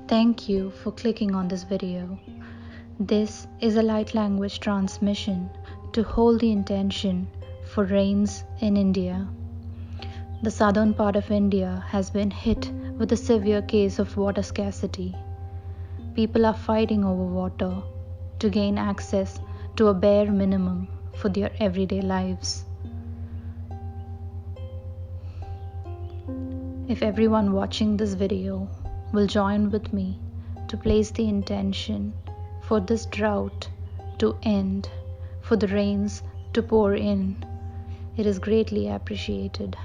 Thank you for clicking on this video. This is a light language transmission to hold the intention for rains in India. The southern part of India has been hit with a severe case of water scarcity. People are fighting over water to gain access to a bare minimum for their everyday lives. If everyone watching this video will join with me to place the intention for this drought to end, for the rains to pour in, it is greatly appreciated.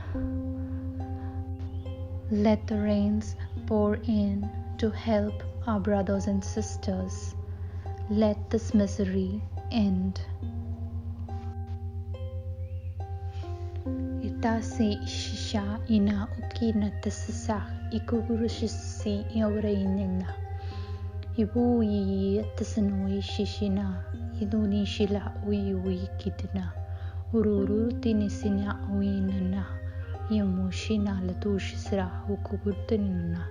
Let the rains pour in to help our brothers and sisters. Let this misery end. Itasi shisha ina ukina tesisa ikugurushisi yaurainina. Ibu yi tesanoi shishina iduni shila uyi kitna. Ururu tinisina uinana. Yamushina latushisra ukugurtanina.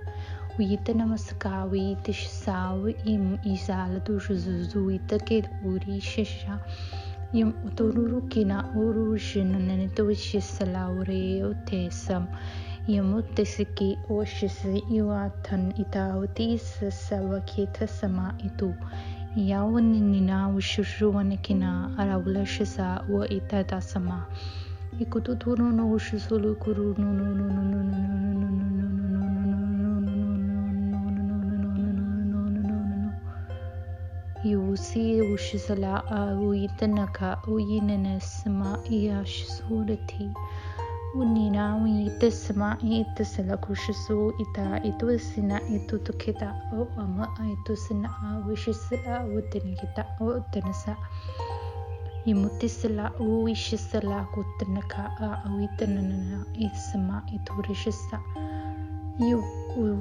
Uyitana maska uyitishsaw im isala tushuzu itakid uri shisha. Yum utururu kina urushin nanitwishisala ure utesam. Yamutesiki oshisi iwatan itautis sawakita sama itu. Yawanina ushushuanekina arawlashisa wa itata sama. Ikututuru no ushusulu kuru no. Yusi ushisala uitanaka uyinenesma iyashsurati. Unina uitasma itasala kushisu ita itusina itutukita o ama itusina wishisala utenikita o utenasa. Imutisala uishisala kutanaka uitanana isma iturishisa.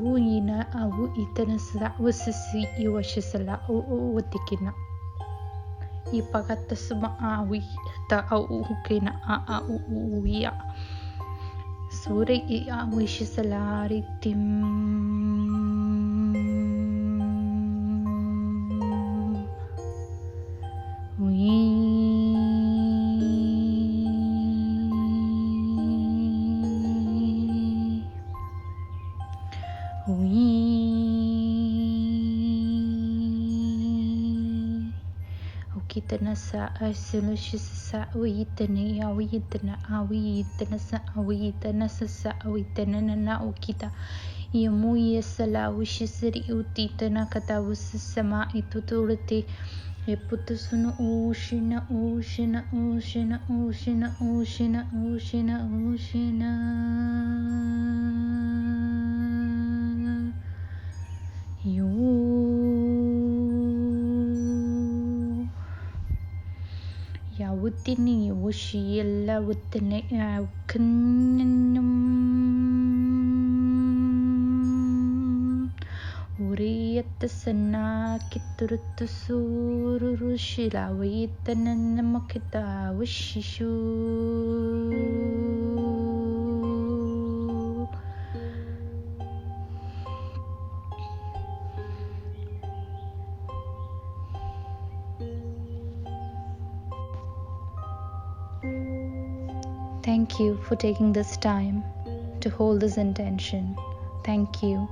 Uyina awu itanasa wasisi iwashisala uwatikina. Ipagatasma awi ta ukina uya. Sure wishisala ritim. Ukitanasa asulushisa uitani awitanasa uitanana ukita yamuya sala wishisiri utitana katawusama ituturati eputusunu ushina Yawutini wushiyella wutene kunum Uriyattasana kiturtusuru shila waitanana makita wishishu. Thank you for taking this time to hold this intention. Thank you.